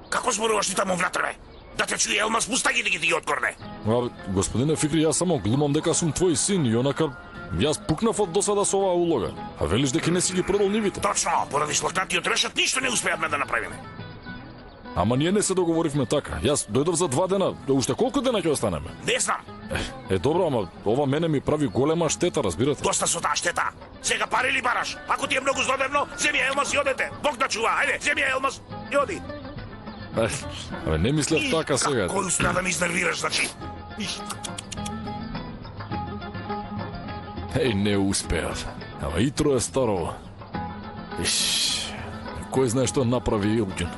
Како зборуваш ти таму внатре, бе? Да те чуе Елмаз, пустаги да ги одгорне. Господине Фикри, јас само глумам дека сум твој син и онака јас пукнав од досада со оваа улога. А велиш дека не си ги продал нивите. Точно, поради шлактатиот решат ништо не успеавме да направиме. Ама ние не се договоривме така. Јас дојдов за 2 дена. Уште колку дена ќе останеме? Не знам. Добро, ама ова мене ми прави голема штета, разбирате? Доста со таа штета. Сега пари ли бараш? Ако ти е многу злодевно, земи ја Елмаз и одете. Бог да чува. Ајде, земи ја Елмаз и оди. Не мислев така сега. Кој успеа да ме изнервираш, значи? Не успеав. Ама Итро е старо. Кој знае што направи Илгин?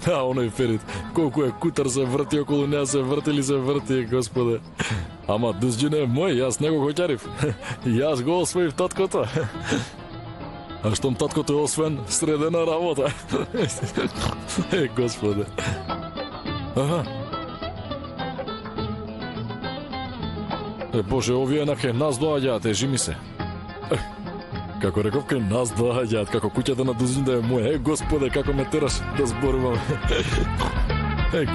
Оној Ферит, колку е кутар се врти околу неа, се врти, господе. Ама Дузџин е мој, јас не го хоќарив. Јас го освоив таткото. А штом таткото е освен, средена работа. Господе. Боже, овие на кај нас доаѓаат, ежи ми се. Како реков, кај нас доаѓаат, како куќата на Дузџин да е моја. Господе, како ме тераш да зборувам.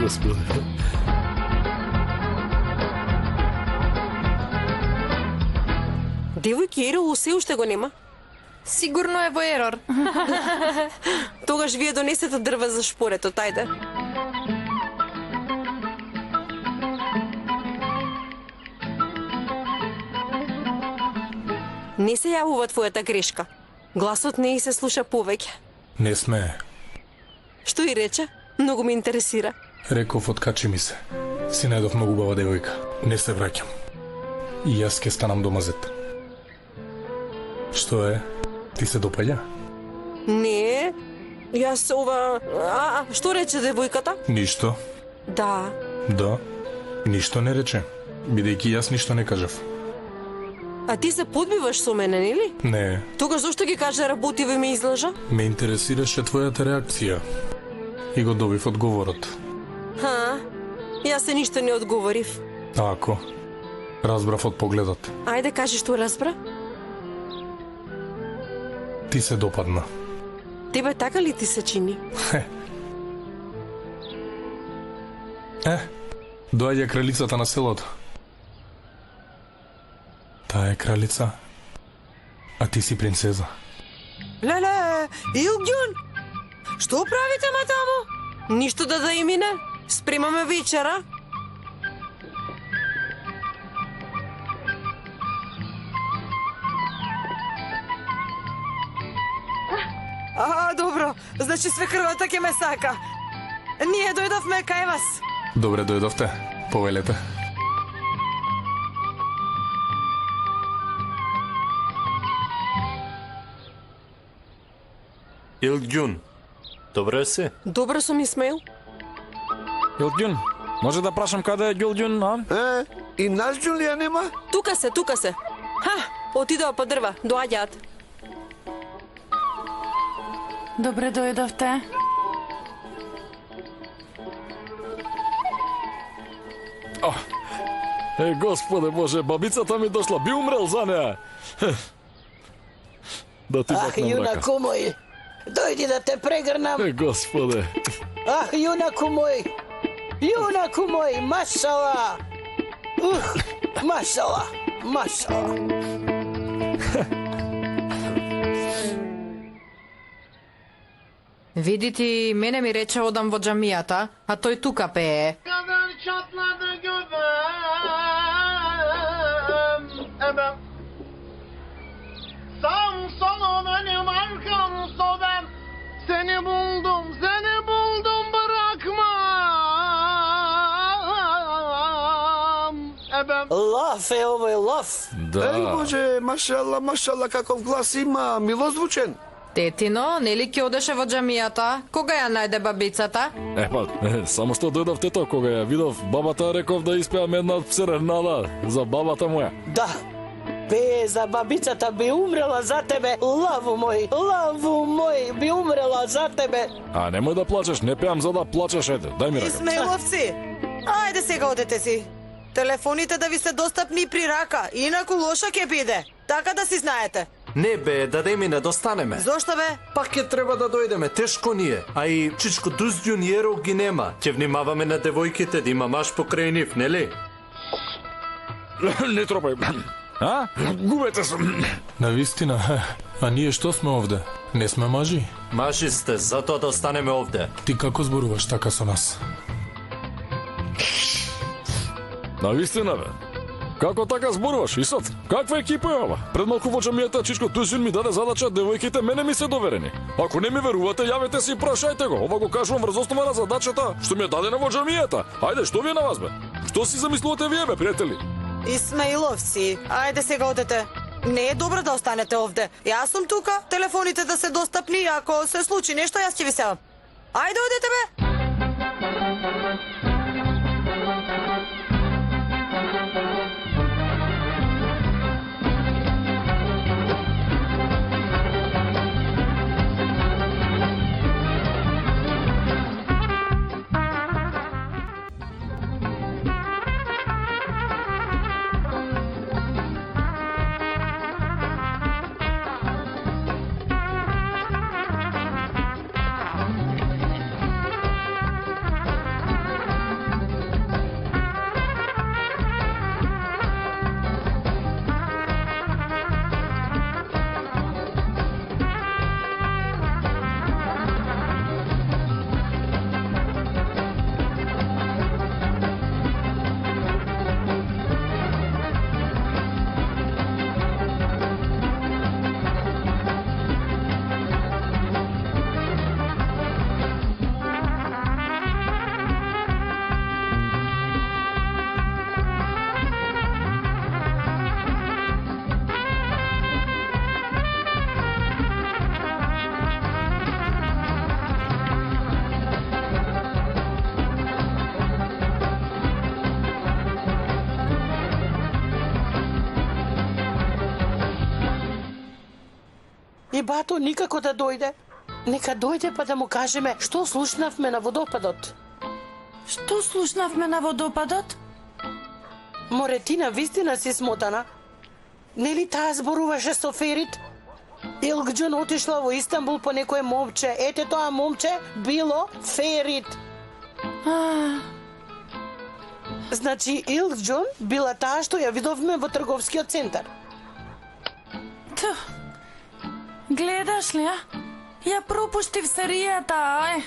Господе. Девојки, Ерол се уште го нема? Сигурно е во ерор. Тогаш вие донесете дрва за шпоретот, ајде. Не се јавува твојата грешка. Гласот не и се слуша повеќе. Не сме. Што и рече? Многу ме интересира. Реков, откачи ми се. Си најдов многу убава девојка. Не се враќам. И јас ке станам домазет. Што е? Ти се допаѓа? Не. Јас ова... што рече девојката? Ништо. Да. Да. Ништо не рече. Бидејќи јас ништо не кажав. А ти се подбиваш со мене, нели? Не. Тогаш зошто ги кажа работива и ме излажа? Ме интересираше твојата реакција. И го добив одговорот. Јас се ништо не одговорив. Ако. Разбрав од погледот. Ајде, кажи што разбра. Ти се допадна. Тебе така ли ти се чини? Доаѓа кралицата на селото. Таа е кралица, а ти си принцеза. Леле, Илгјун! Што правите ма таму? Ништо да и мине? Спремаме вечера? Добро. Значи свекрвата ќе ме сака. Ние дојдовме кај вас. Добре дојдовте. Повелете. Илгјун, добре си? Добро сум, Исмаил. Илгјун, може да прашам каде е Ѓулѓун, а? И наш Ѓулија нема? Тука се. Отидоа по дрва, доаѓаат. Добре дојдовте. Господе Боже, бабицата ми дошла, би умрел за неа. Да ти бакнам рака. Јунаку мој, дојди да те прегрнам. Господе. Јунаку мој, машала. Машала. Види ти, мене ми рече одам во џамијата, а тој тука пее. Kadar çatladı göbem ebem. Sağım solum önüm arkam sobem. Seni buldum bırakmam ebem. Лаф е овој лаф. Еј, Боже, машала, каков глас има, милозвучен. Тетино, нели ќе одеше во џамијата? Кога ја најде бабицата? Само што дојдов тето, кога ја видов бабата, реков да испеам една серенада за бабата моја. Да, Бе, за бабицата би умрела за тебе, лаву мој, би умрела за тебе. А немој да плачеш, не пеам за да плачеш, ете, дај ми рака. Исмаиловци, ајде сега одете си. Телефоните да ви се достапни при рака, инаку лоша ќе биде. Така да си знаете. Не бе, даде ми не достанеме. Зошто бе? Пак ќе треба да дојдеме, тешко ни е. А и чичко Дуздјун и Ерол ги нема. Ќе внимаваме на девојките да има маш покрај нив, нели? Не тропај. А? Губете се. Навистина, а ние што сме овде? Не сме мажи? Маши сте, затоа да останеме овде. Ти како зборуваш така со нас? Навистина, бе. Како така зборуваш? И сад, каква екипа е ова? Пред малку во џамијата Чичко Дуздјун ми даде задача, девојките мене ми се доверени. Ако не ми верувате, јавете се и прашајте го. Ова го кажувам врз основа на задачата што ми е дадена во џамијата. Ајде, што ви е на вас, бе? Што си замислувате вие, бе, пријатели? Исмаиловци, ајде сега одете. Не е добро да останете овде. Јас сум тука, телефоните да се достапни, ако се случи нешто, јас ќе ви се јавам. Ајде одете, бе! И бато никако да дојде. Нека дојде па да му кажеме што слушнавме на водопадот. Што слушнавме на водопадот? Моретина вистина си смотана. Нели таа зборуваше со Ферит? Илгџун отишла во Истанбул по некое момче. Ете тоа момче било Ферит. Значи Илгџун била таа што ја видовме во трговскиот центар. Гледаш ли, а? Ја пропуштив серијата, ај.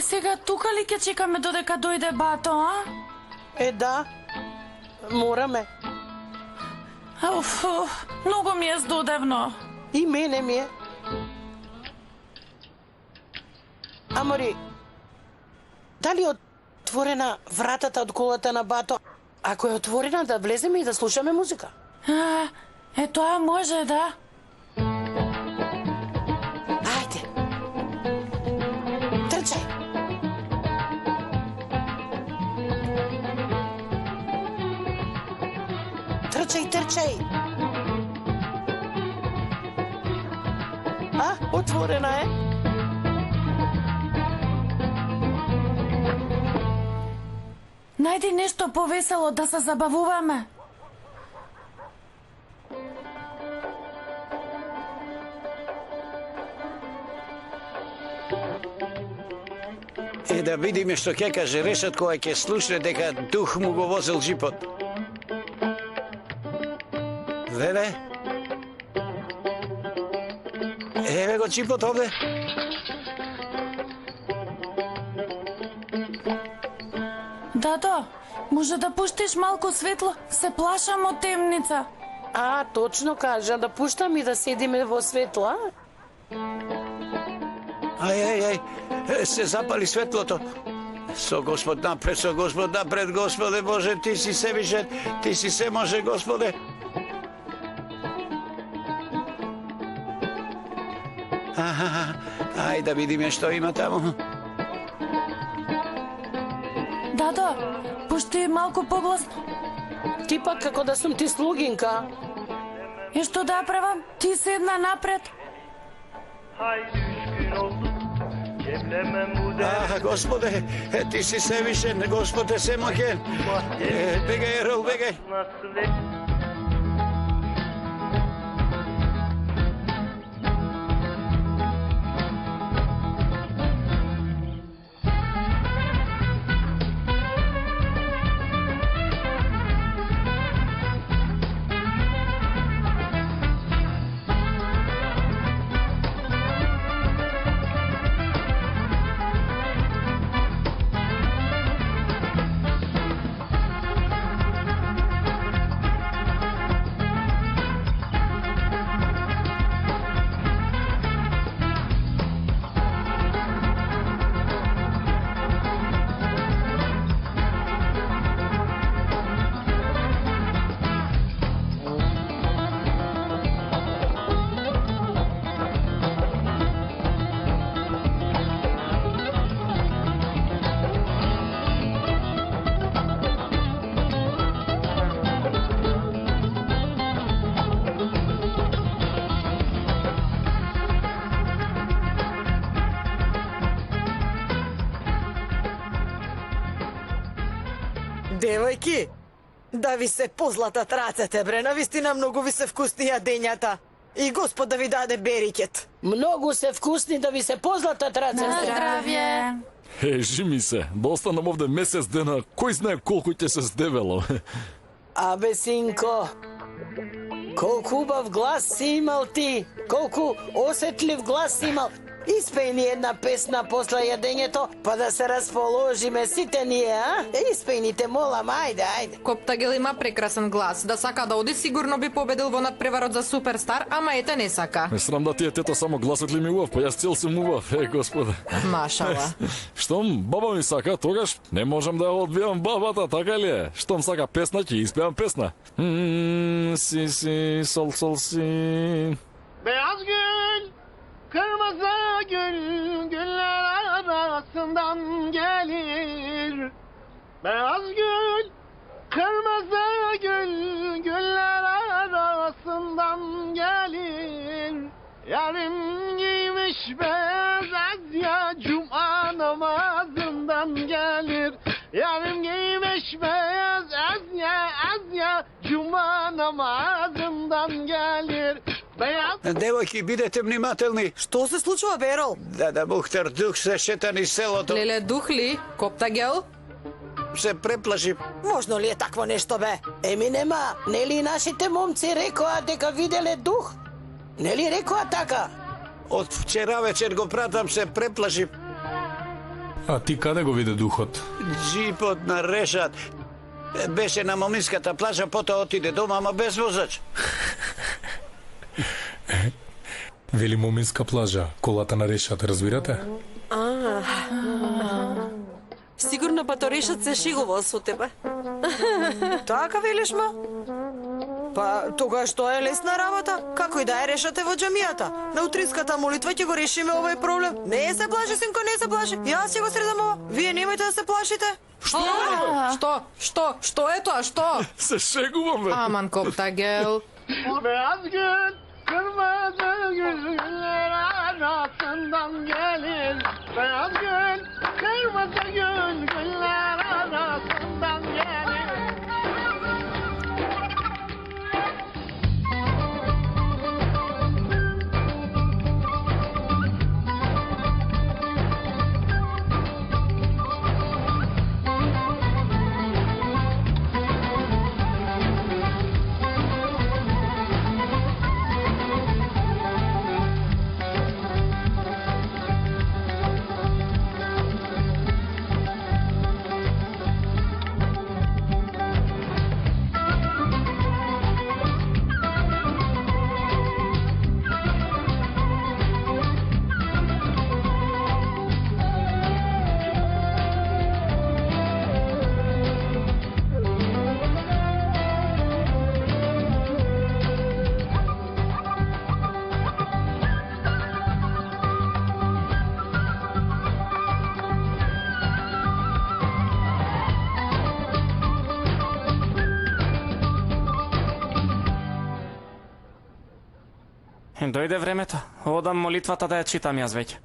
Сега тука ли ќе чекаме додека дојде бато, а? Да, мораме. Многу ми е здодевно. И мене ми е. Амори, дали отворена вратата од колата на бато? Ако е отворена, да влеземе и да слушаме музика. Тоа може, да. Ајде. Трчај. Трчај. Отворена е. Најди нешто повесело да се забавуваме. Да видиме што ќе каже Решат кога ќе слушне дека дух му го возил джипот. Леле? Еве го джипот овде. Дадо, може да пуштиш малку светло? Се плашам од темница. Точно кажа, да пуштам и да седиме во светла. Ај, се запали светлото. Со Господ напред, Господе Боже, ти си севишен, ти си се може, Господе. Ај да видиме што има таму. Дадо, пушти малку погласно. ти пак како да сум ти слугинка. И што да правам? Ти седна напред. Господе, ти си севишен, Господе семоген. Бегај, Ерол, бегај. Девојки, да ви се позлатат рацете, бре, навистина многу ви се вкусни јадењата. И Господ да ви даде берикет. Многу се вкусни да ви се позлатат рацете. Здравје. Жими се, да останам овде месец дена, кој знае колку ќе се здевело. Абе, синко, колку убав глас си имал ти, колку осетлив глас си имал. Испеј ни една песна после јадењето, па да се расположиме сите ние, а? Испеј ни те молам, ајде, ајде. Коптагел има прекрасен глас. Да сака да оди, сигурно би победил во надпреварот за Суперстар, ама ете не сака. Не срам да ти е тето, само гласот ли ми убав, па јас цел сум убав, Господе. Машала. Штом баба ми сака, тогаш не можам да ја одбијам бабата, така ли е? Штом сака песна, ќе испеам песна. Си, си, сол, сол, си. Beyaz gül, kırmızı gül, güller arasından gelir. Beyaz gül, kırmızı gül, güller arasından gelir. Yarım giymiş beyaz ezya, cuma namazından gelir. Yarım giymiş beyaz ezya, cuma namazından gelir. Beyaz Девојки, бидете внимателни. Што се случува, Берол? Да, Бухтар дух се шета низ селото. Леле дух ли? Коптагел? Се преплаши. Можно ли е такво нешто, бе? Еми нема, нели нашите момци рекоа дека виделе дух? Нели рекоа така? Од вчера вечер го пратам, се преплаши. А ти каде го виде духот? Джипот на Решат. Беше на моминската плажа, потоа отиде дома, ама без возач. Вели моминска плажа, колата на Решат, разбирате? Сигурно па то Решат се шегувал со тебе. Така велиш, ма? Па, тогаш тоа е лесна работа. Како и да е, решате во џамијата. На утринската молитва ќе го решиме овој проблем. Не се плаши, синко, не се плаши. Јас ќе го средам ова. Вие немојте да се плашите. Што е тоа? Што? Се шегувам, бе. Аман Коптагел. beyaz gül, kırmızı gül, güller arasından gelir. Beyaz gül, kırmızı gül, güller arasından gelir. Дојде времето. Одам молитвата да ја читам јас веќе.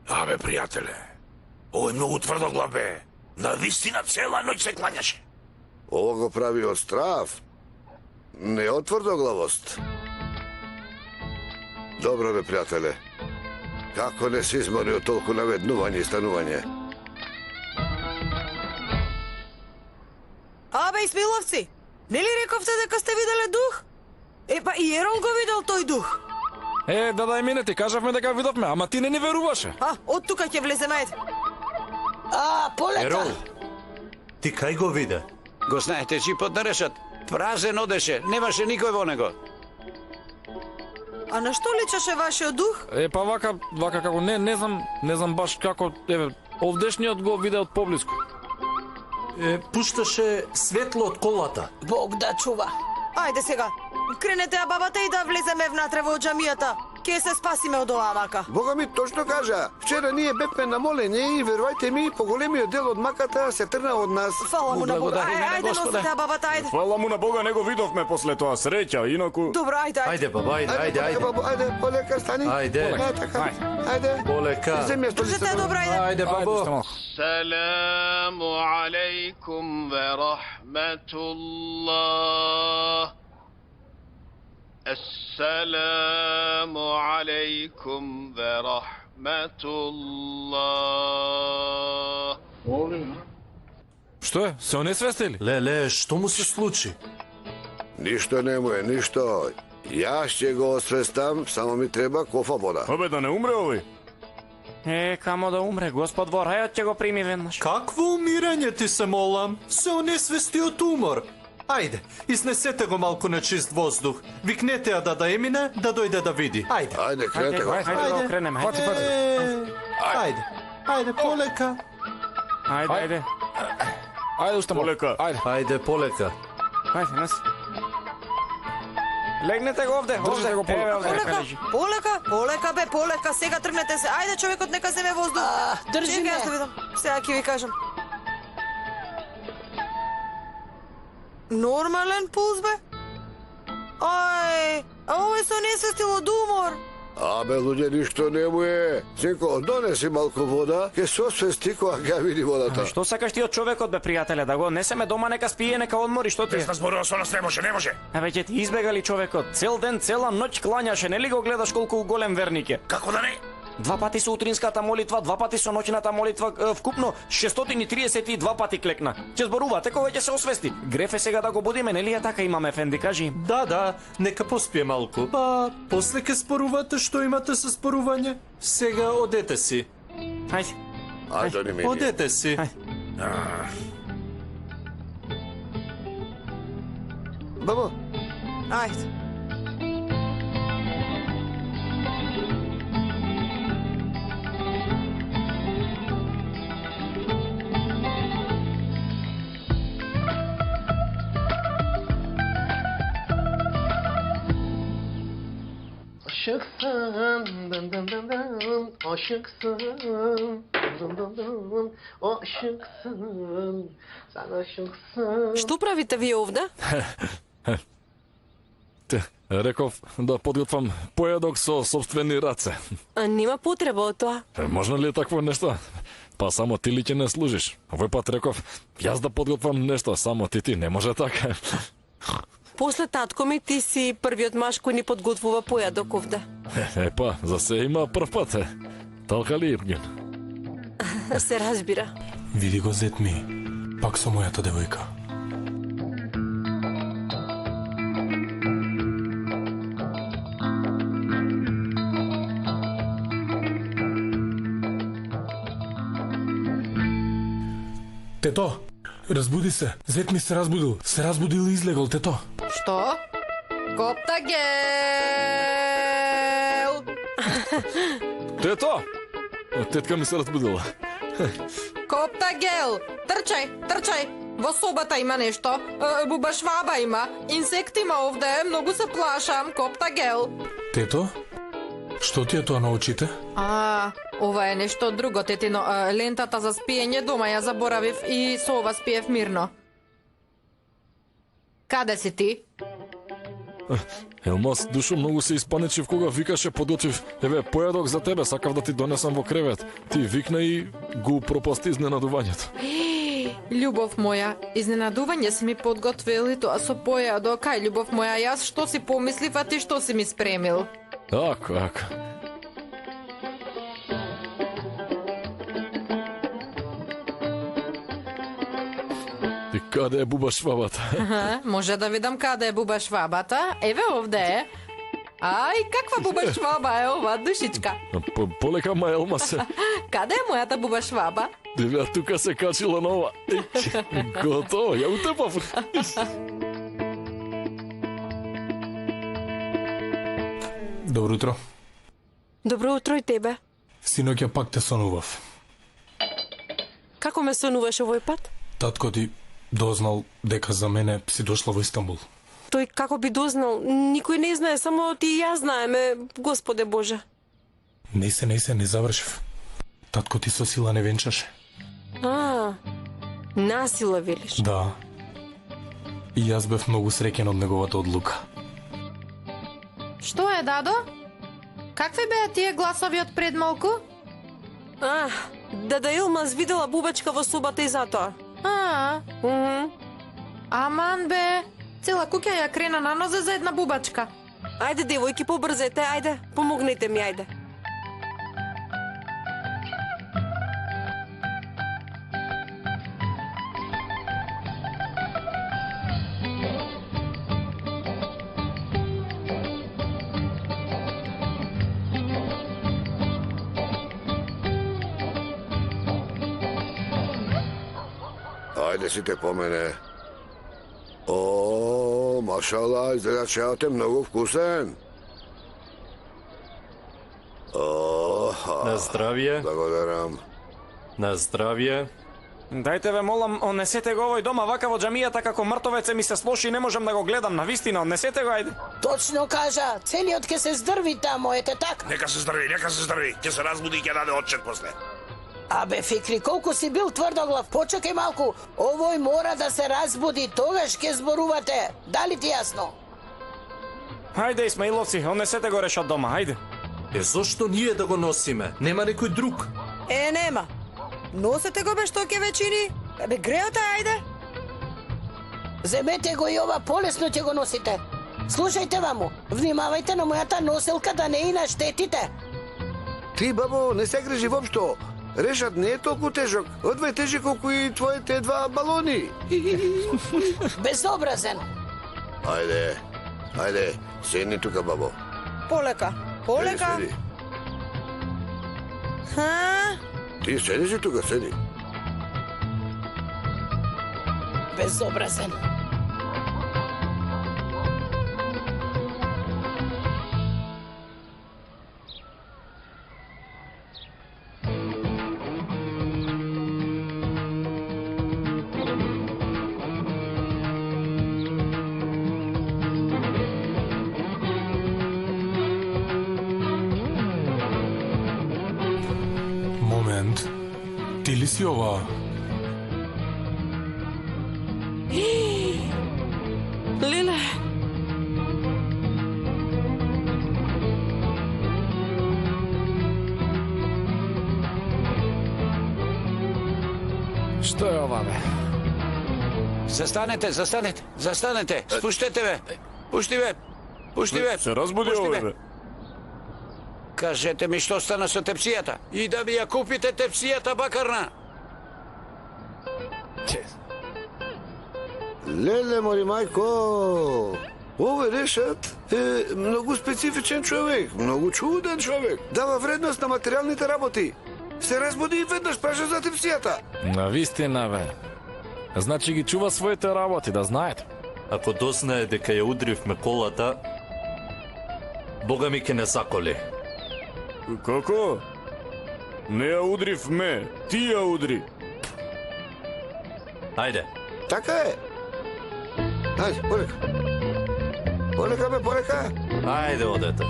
Абе, пријателе, овој многу тврдоглав бе. На вистина цела ноќ се клањаше. Ова го прави од страв, не од тврдоглавост. Добро бе, пријателе. Како не се измори од толку наведнување и станување? Абе, Исмиловци, нели рековте дека сте виделе дух? Епа и Ерол го видел тој дух. Да, мине ти кажавме дека видовме, ама ти не ни веруваше. Од тука ќе влеземе, ајде. Полека. Ерол, ти кај го виде? Го знаете, джипот на решат. Празен одеше, немаше никој во него. А на што личеше вашиот дух? Па вака како не знам баш како, овдешниот го виде од поблиску. Пушташе светло од колата. Бог да чува. Ајде сега, кренете ја бабата и да влеземе внатре во џамијата. Ке се спасиме од оваа мака. Бога ми точно кажа. Вчера ние бевме на молење и верувајте ми, поголемиот дел од маката се тргна од нас. Фала му на Бога. Ајде, носите ја бабата, ајде. Фала му на Бога, не го видовме после тоа, среќа, инаку... Добро, ајде. Ајде, баба, ајде. Ајде, полека, стани. Ајде. Ајде. Полека. Држете добро, ајде. Ајде, бабо. Саламу алейкум ве рахметуллах. Assalamu alaikum ve rahmetullah. Што е? Се онесвестили? Леле, што му се случи? Ништо не му е, ништо. Јас ќе го освестам, само ми треба кофа вода. Абе, да не умре овој? Камо да умре, Господ во рајот ќе го прими веднаш. Какво умирање ти се молам? Се онесвести од умор. Ајде, изнесете го малку на чист воздух. Викнете ја да емине, да дојде да види. Ајде. Ајде, кренете го. Ајде да окренеме. Ајде, полека. Ајде. Ајде, уште полека. Ајде, полека. Ајде, носи. Легнете го овде. Држите го Полека, бе, полека. Сега тргнете се. Ајде, човекот нека земе воздух. Држи ме. Чекај, јас да видам. Сега ќе ви кажам. Нормален пулс, бе? Ај, а овој се онесвестил од умор. Абе, луѓе, ништо не му е. Синко, донеси малку вода, ке се освести кога ќе види водата. Што сакаш ти од човекот, бе, пријателе, да го несеме дома, нека спие, нека одмори, што ти? Без да зборува со нас не може. Веќе ти избегали човекот. Цел ден, цела ноќ клањаше, нели го гледаш колку голем верник е? Како да не? 2 пати со утринската молитва, 2 пати со ноќната молитва, вкупно 632 пати клекна. Ќе зборувате кога ќе се освести. Греф е сега да го будиме, нели е така, имаме Фенди, кажи? Да, нека поспие малку. Па, после ке спорувате што имате со спорување. Сега одете си. Ајде. Ајде, не ми. Одете си. Бабо. Ајде. Aşıksın, dın dın dın dın, aşıksın, dın dın dın, aşıksın, sen aşıksın. Што правите вие овде? Реков да подготвам поедок со собствени раце. Нема потреба од тоа. Можно ли такво нешто? Па само ти ли ќе не служиш? Овој пат реков, јас да подготвам нешто, само ти не може така. После татко ми ти си првиот маж кој ни подготвува појадок овде. Епа, за се има прв пат. Талка ли, Евген? Се разбира. Види го зет ми, пак со мојата девојка. Тето, разбуди се. Зет ми се разбудил. Се разбудил и излегол, тето. Што? Коптагел! Тето! Тетка ми се разбудила. Коптагел! Трчај! Во собата има нешто. Буба шваба има. Инсект има овде. Многу се плашам. Коптагел! Тето? Што ти е тоа на очите? Ова е нешто друго, тетино. Лентата за спиење дома ја заборавив и со ова спиев мирно. Каде си ти? Елмаз, душо, многу се испаничив кога викаше подготвив. Еве, поедок за тебе, сакав да ти донесам во кревет. Ти викна и го пропасти изненадувањето. Љубов моја, изненадување си ми подготвил и тоа со појадок. Ај, љубов моја, јас што си помислив, а ти што си ми спремил? Ако. И каде е буба швабата? Може да видам каде е буба швабата? Еве овде е. Ај, каква буба шваба е ова, душичка? Полека, ма Елмасе. Каде е мојата буба шваба? Девја, тука се качила нова. Готово, ја утепав. Добро утро. Добро утро и тебе. Синоќа пак те сонував. Како ме сонуваш овој пат? Татко ти дознал дека за мене си дошла во Истанбул. Тој како би дознал? Никој не знае, само ти и јас знаеме, Господе Боже. Не завршив. Татко ти со сила не венчаше. Насила велиш? Да. И јас бев многу среќен од неговата одлука. Што е, дадо? Какви беа тие гласови од пред малку? Дада Илмаз видела бубачка во собата и затоа. Аман бе, цела куќа ја крена на нозе за една бубачка. Ајде, девојки, побрзете, ајде, помогнете ми, ајде. Ајде сите по мене. О, машала, изгледа чајот е многу вкусен. На здравје. Благодарам. На здравје. Дајте ве молам, однесете го овој дома вака во џамијата како мртовеце ми се слоши и не можам да го гледам на вистина, однесете го, ајде. Точно кажа, целиот ке се здрви тамо, ете така. Нека се здрви. Ќе се разбуди и ќе даде отчет после. Абе, Фикри, колку си бил тврдоглав, почекај малку. Овој мора да се разбуди, тогаш ќе зборувате. Дали ти јасно? Хајде, Исмаиловци, однесете го решат дома, хајде. Зошто ние да го носиме? Нема некој друг. Нема. Носете го бе, што ќе ве чини? Бе, греоте, ајде. Земете го и ова, полесно ќе го носите. Слушајте ваму, внимавајте на мојата носелка да не и наштетите. Ти, бабо, не се грижи воопшто. Решат не е толку тежок. Одвај тежи колку и твоите два балони. Безобразен. Ајде, седни тука, бабо. Полека. Седи. Ти седи си тука, седи. Безобразен. Момент. Ти ли си ова? Лиле. Што е ова, бе? Застанете. Спуштете ве. Пушти ве. Се разбуди овој, бе. Кажете ми што стана со тепсијата и да ми ја купите тепсијата бакарна. Леле, мори мајко. Овој Решат е многу специфичен човек, многу чуден човек. Дава вредност на материјалните работи. Се разбуди и веднаш праша за тепсијата. На вистина, бе. Значи ги чува своите работи, да знаете. Ако дознае дека ја удривме колата, Бога ми ке не заколи. Како? Не ја удрив ме, ти ја удри. Ајде. Така е. Ајде, полека. Полека, бе, полека. Ајде, одете.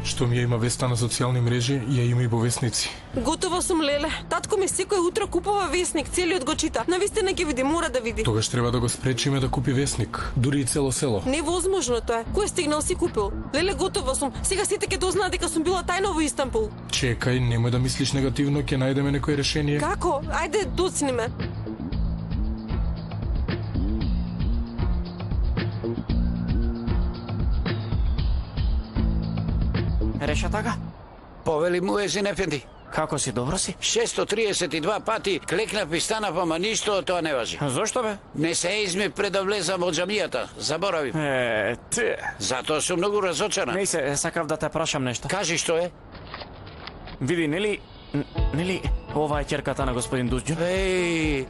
Што ми ја има веста на социјални мрежи, ја има и во весници. Готова сум, леле. Татко ми секој утро купува весник, целиот го чита. Навистина ќе види, мора да види. Тогаш треба да го спречиме да купи весник, дури и цело село. Невозможно тоа. Кој е стигнал си купил? Леле, готова сум. Сега сите ќе дознаат дека сум била тајно во Истанбул. Чекај, немој да мислиш негативно, ќе најдеме некој решение. Како? Ајде, доцни ме. Реша така? Повели Муезин ефенди. Како си, добро си? 632 пати клекнав и станав, ама ништо од тоа не важи. Зошто бе? Не се изми пред да влезам од џамијата. Заборавив. Ти. Затоа сум многу разочаран. Не се, сакав да те прашам нешто. Кажи што е? Види, нели ова е ќерката на господин Дузџун? Еј,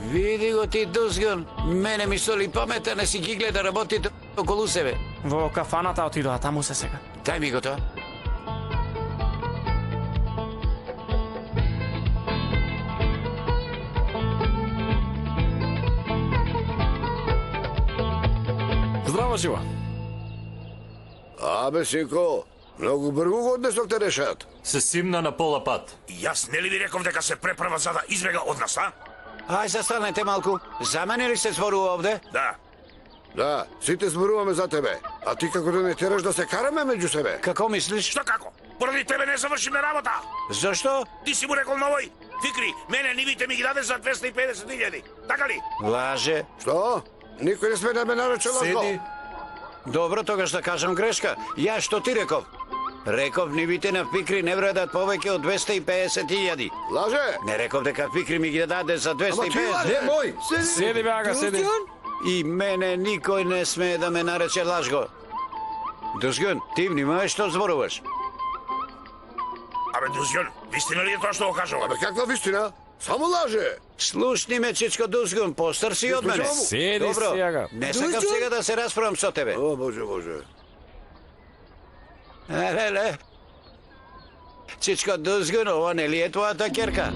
види го ти Дузгун. Мене ми соли памета, не си ги гледа работите околу себе. Во кафаната отидоа, таму се сега. Дај ми го тоа. Здраво, Жива. Абе, синко, многу бргу го однесовте решат. Се симна на пола пат. Јас нели ви реков дека се преправа за да избега од нас, а? Ај, застанете малку. За мене ли се зборува овде? Да. Да, сите зборуваме за тебе. А ти како да не тераш да се караме меѓу себе? Како мислиш? Што како? Поради тебе не завршиме работа. Зошто? Ти си му рекол на овој. Фикри, мене нивите ми ги даде за 250.000. Така ли? Лаже. Што? Никој не сме да ме нарече лажко. Седи. Добро, тогаш да кажам грешка. Ја што ти реков? Реков нивите на Фикри не вредат повеќе од 250.000. Лаже? Не реков дека Фикри ми ги даде за 250. Не, мој. Седи, бе, ага, седи. И мене никој не смее да ме нарече лажго. Дузгун, ти внимаваш што зборуваш? Абе, Дузгун, вистина ли е тоа што го кажува? Абе, каква вистина? Само лаже. Слушни ме, чичко Дузгун, постар си од мене. Седи, Добро, сега. не сакам сега да се расправам со тебе. О, боже, боже. Леле. Чичко Дузгун, ова нели е твојата ќерка?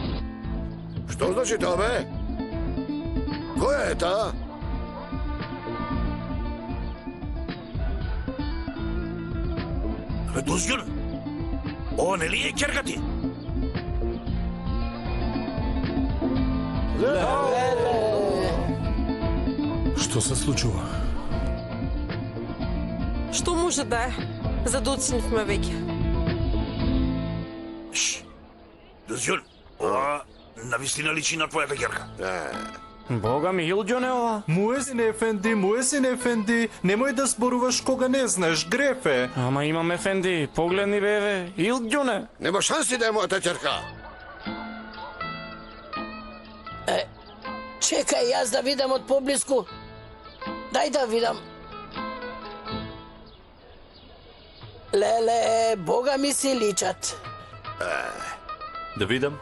Што значи тоа, бе? Која е таа? Абе, Дузгун, ова нели е ќерка ти? Што се случува? Што може да е? Задоцнивме веќе. Дузгун, ова навистина личи на твојата ќерка. Бога ми, Илџун е ова. Муезин ефенди, немој да зборуваш кога не знаеш, грефе. Ама имам ефенди, погледни бе, Илџун е. Нема шанси да е мојата ќерка. Чекај, јас да видам од поблиску. Дај да видам. Леле, Бога ми си личат. Да видам?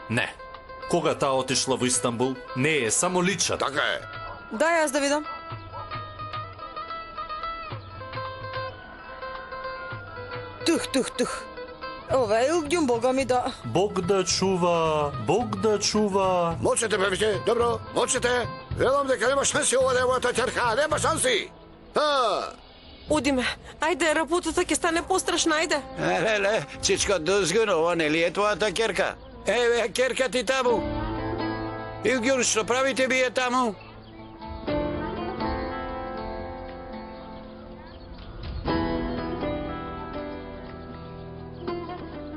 Не. Кога таа отишла во Истанбул, не е само личат. Така е. Дај јас да видам. Тух. Ова е Илџун, Бога ми да. Бог да чува, Бог да чува. Мочете, бебите, добро, мочете. Велам дека нема шанси ова да е мојата ќерка, нема шанси. Одиме. Ајде, работата ќе стане пострашна, ајде. Леле, чичко Дузгун, ова нели е твојата ќерка? Еве, ќерка ти таму. Илѓун, што правите бие таму?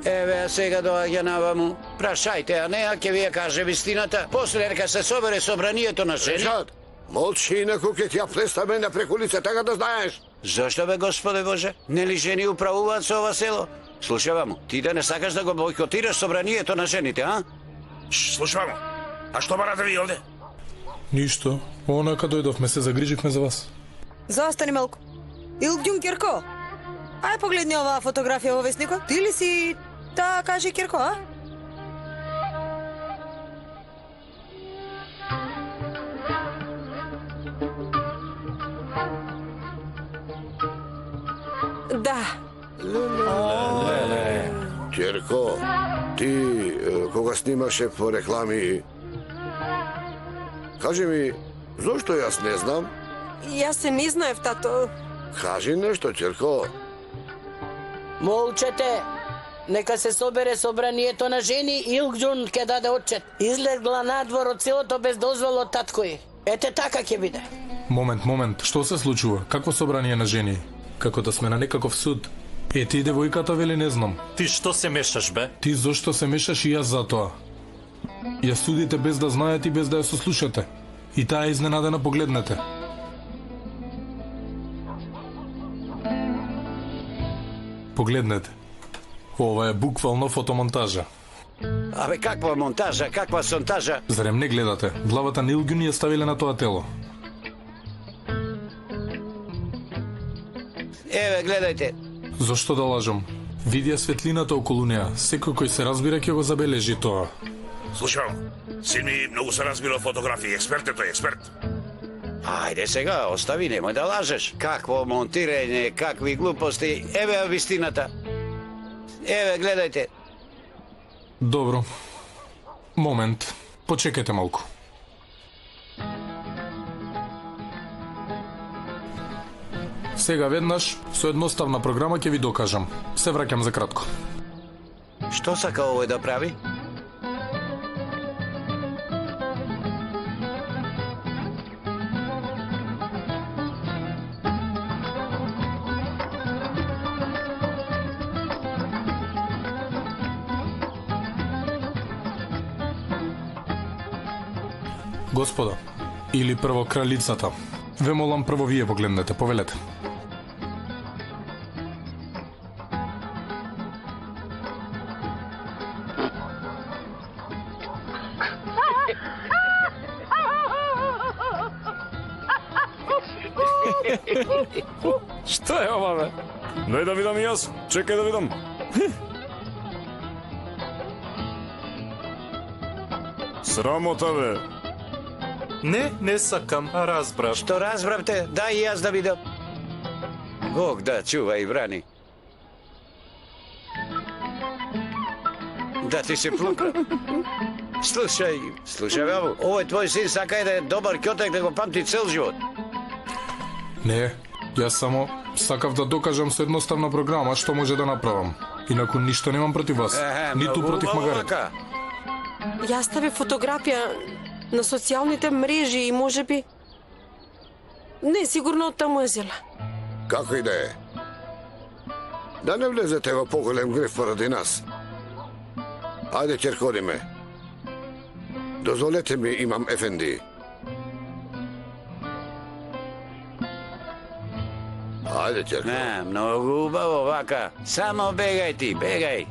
Еве, а сега доаѓа наваму. Прашајте, а неа ќе ви ја каже вистината. После нека се собере собранието на жени. Решат, молчи, инаку ќе ти ја плестаме на преку лице, така да знаеш. Зошто бе, Господе Боже? Нели жени управуваат со ова село? Слушавам, ти да не сакаш да го бойкотираш собранието на жените, а? Слушавам. А што барате ви овде? Ништо. Онака дојдовме, се загриживме за вас. Застани малку. Илџун, ќерко. Ај погледни оваа фотографија во весникот. Ти ли си таа, кажи, ќерко, а? Да. Ќерко, ти кога снимаше по реклами, кажи ми, зошто јас не знам? Јас се не знаев, тато. Кажи нешто, ќерко. Молчете! Нека се собере собранието на жени и Илгџун ќе даде отчет. Излегла надвор од селото без дозвола од таткој. Ете така ќе биде. Момент, што се случува? Какво собрание на жени? Како да сме на некаков суд? Ти девојката вели не знам. Ти што се мешаш, бе? Ти зошто се мешаш и јас за тоа? Ја судите без да знаете и без да ја сослушате. И таа е изненадена, погледнете. Погледнете. Ова е буквално фотомонтажа. Абе, каква монтажа, каква сонтажа? Зарем не гледате? Главата на Илгјун ја ставиле на тоа тело. Еве, гледајте. Зошто да лажам? Видија светлината околу неа. Секој кој се разбира ќе го забележи тоа. Слушам, син ми многу се разбира од фотографии, експерт е тој, експерт. Ајде сега, остави, немој да лажеш. Какво монтирање, какви глупости. Еве вистината. Еве, гледајте. Добро. Момент. Почекайте малку. Сега веднаш, со едноставна програма ќе ви докажам. Се враќам за кратко. Што сака овој да прави? Господа, или прво кралицата. Ве молам прво вие погледнете, повелете. Што е ова, бе? Дај да видам и јас. Чекај да видам. Срамота, бе. Не сакам, разбрав. Што разбравте? Дај и јас да видам. Бог да чува и брани. Да ти се плука. Слушај, бабу, овој твој син сака да е добар ќотек да го памти цел живот. Не, јас само сакав да докажам со едноставна програма што може да направам. Инаку ништо немам против вас, ниту против магарет. Јас стави фотографија на социјалните мрежи и можеби... Не, сигурно од таму е зела. Како и да е. Да не влезете во поголем греф поради нас. Ајде, ќерко, дозволете ми, имам ефенди. Ајде, ќерко. Многу убаво вака. Само бегај ти, бегај.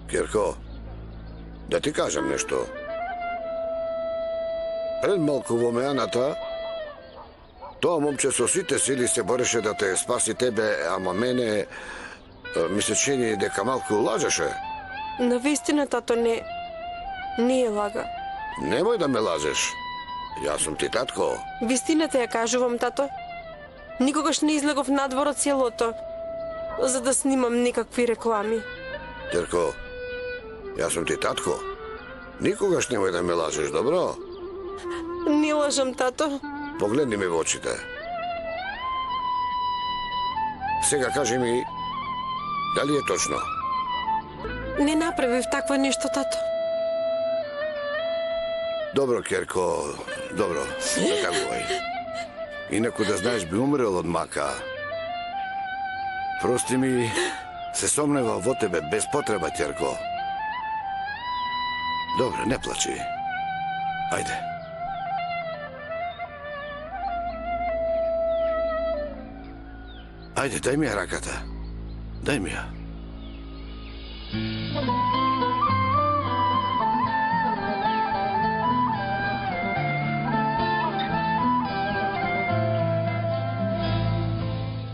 Ќерко, да ти кажам нешто. Пред малку во меаната, тоа момче со сите сили се бореше да те спаси тебе, ама мене ми се чини дека малку лажеше. Навистина, тато, не е лага. Немој да ме лажеш. Јас сум ти татко. Вистината ја кажувам, тато. Никогаш не излегов надвор од селото, за да снимам никакви реклами. Ќерко, јас сум ти татко. Никогаш немој да ме лажеш, добро? Не лажам, тато. Погледни ми во очите. Сега кажи ми, дали е точно? Не направив такво нешто, тато. Добро, Ќерко, добро, закагувај. Инаку да знаеш би умрел од мака. Прости ми, се сомнева во тебе без потреба, Ќерко. Добре, не плачи. Ајде. Ајде, дај ми ја раката. Дај ми ја.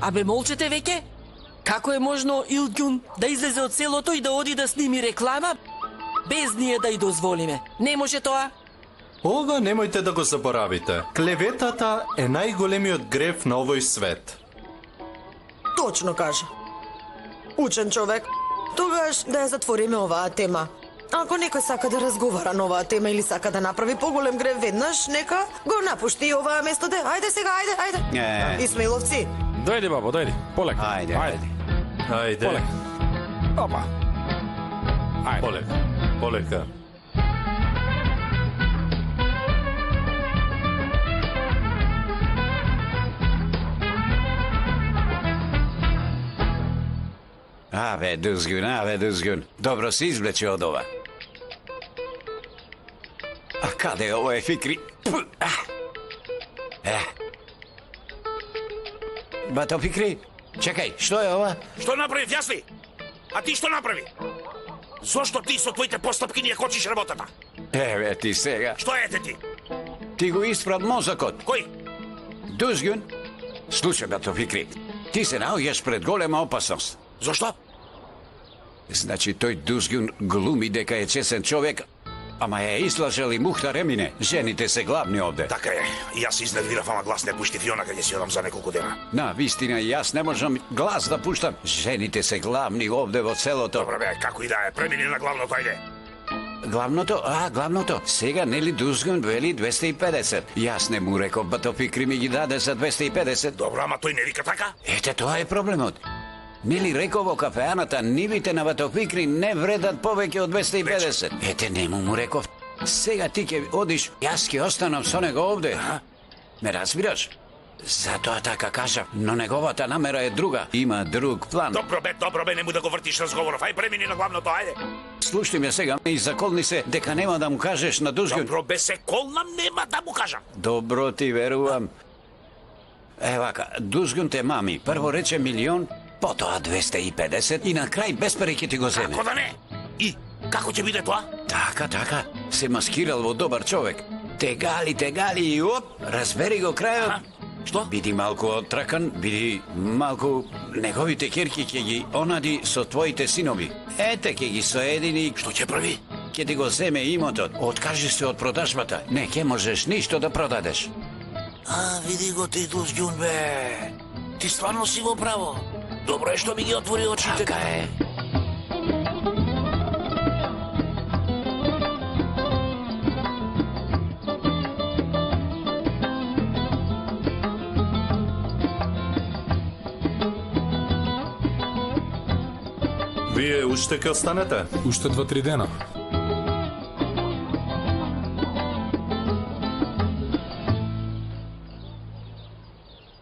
Абе, молчете веќе? Како е можно Илгјун да излезе од селото и да оди да сними реклама без ние да ја дозволиме? Не може тоа? Ова немојте да го заборавите. Клеветата е најголемиот греф на овој свет. Точно кажа. Учен човек. Тогаш да ја затвориме оваа тема. Ако некој сака да разговара на оваа тема или сака да направи поголем греф веднаш, нека го напушти и оваа место де. Ајде сега, ајде. Исмаиловци. Дојди, бабо, дојди. Полека. Ајде. Ајде. Полека. Опа. Ајде. Полека. Аве, Дузгун. Добро се извлече од ова. А каде е ова Фикри? Бато Фикри, чекај, што е ова? Што направи, јасни? А ти што направи? Зошто ти со твоите постапки не ја кочиш работата? Еве ти сега. Што ете ти? Ти го исправ мозокот. Кој? Дузгун, слушај, бато Фикри, ти се наоѓаш пред голема опасност. Зошто? Значи, тој Дузгун глуми дека е чесен човек, ама ја излажал и Мухтар Емине. Жените се главни овде. Така е. И јас се изнервирав, ама глас не пушти Фиона кај ќе си одам за неколку дена. На вистина, јас не можам глас да пуштам. Жените се главни овде во селото. Добро бе, како и да е, премини на главното, ајде. Главното. Сега нели Дузгун вели 250. Јас не му реков, бато Фикри ми ги даде за 250. Добро, ама тој не вика така? Ете, тоа е проблемот. Нели реков во кафеаната, нивите на бато Фикри не вредат повеќе од 250. Ете, не му реков. Сега ти ќе одиш, јас ќе останам со него овде. Ме разбираш? Затоа така кажав, но неговата намера е друга. Има друг план. Добро бе, нему да го вртиш разговоров. Ај премини на главното, ајде. Слушни ме сега и заколни се дека нема да му кажеш на Дузгун. Добро бе, се колнам, нема да му кажам. Добро ти верувам. Вака, Дузгун те мами. Прво рече 1.000.000, потоа 250 и на крај без пари ќе ти го земе. Како да не? И како ќе биде тоа? Така. Се маскирал во добар човек. Тегали и оп, разбери го крајот. Што? Биди малку оттракан, биди малку... Неговите керки ќе ги онади со твоите синови. Ете, ќе ги соедини... Што ќе прави? Ќе ти го земе имотот. Откажи се од продажбата. Не ќе можеш ништо да продадеш. Види го ти, Дузгун, бе. Ти стварно си во право. Добро е што ми ги отвори очите. Така е. Вие уште ќе останете? Уште 2-3 дена.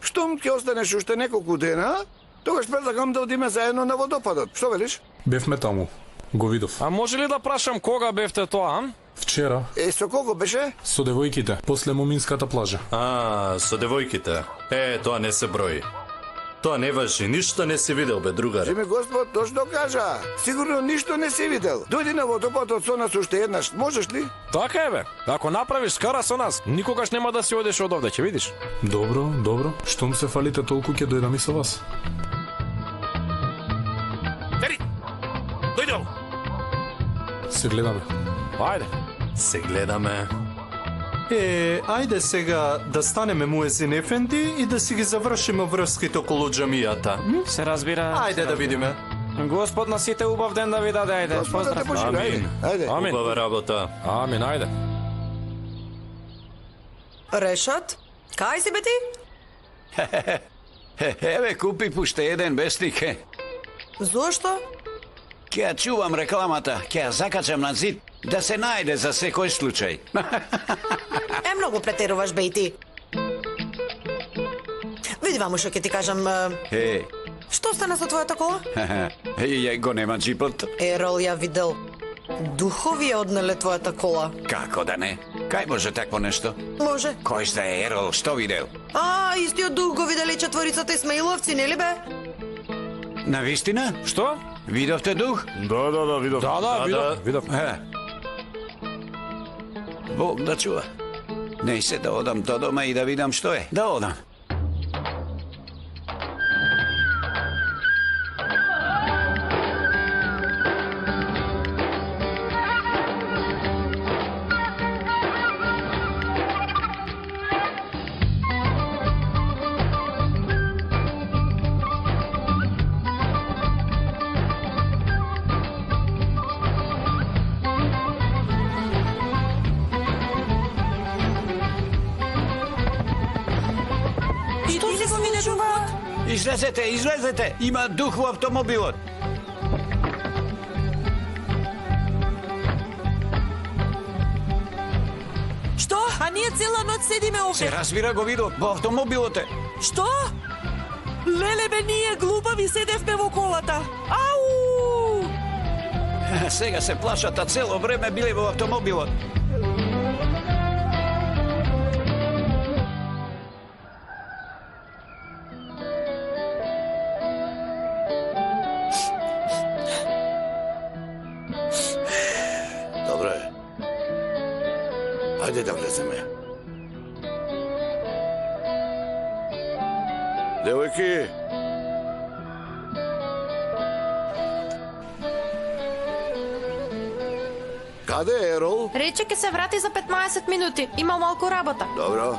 Штом ќе останеш уште неколку дена, тогаш предлагам да одиме заедно на водопадот. Што велиш? Бевме таму. Го видов. А може ли да прашам кога бевте тоа, Вчера. Со кого беше? Со девојките, после Моминската плажа. Со девојките. Тоа не се брои. Тоа не важи, ништо не си видел, бе, другаре. Че ми Господ точно кажа. Сигурно ништо не си видел. Дојди на водопадот со нас уште еднаш, можеш ли? Така е, бе. Ако направиш скара со нас, никогаш нема да си одеш од овде, ќе видиш. Добро. Штом се фалите толку, ќе дојдам и со вас. Ферит, дојди ово. Се гледаме. Ајде. Се гледаме. Ајде сега да станеме муезин ефенди и да си ги завршиме врските околу џамијата. Се разбира. Ајде да видиме. Господ на сите убав ден да ви даде, ајде. Господ да те поживи, Амин. ајде. Амин. Убава работа. Амин, ајде. Решат? Кај си бе ти? Еве, купи пуште еден вестник. Зошто? Ќе ја чувам рекламата, ќе ја закачам на зид, да се најде за секој случај. Многу претеруваш, бе и ти. Види ваму што ќе ти кажам. Што стана со твојата кола? Ја го нема джипот. Ерол ја видел. Духови ја однеле твојата кола. Како да не? Кај може такво нешто? Може. Кој сте Ерол, што видел? Истиот дух го видели четворицата Исмаиловци, нели бе? На вистина? Што? Видовте дух? Да, видов. видов. Бог да чува. Не се да одам до дома и да видам што е. Да одам. Излезете! Има дух во автомобилот. Што? А ние цела ноќ седиме овде. Се разбира, го видов во автомобилот е. Што? Леле бе, ние глупави седевме во колата. Ау! Сега се плашат, а цело време биле во автомобилот. Ајде да влеземе. Девојки! Каде е Ерол? Рече ќе се врати за 15 минути. Има малку работа. Добро.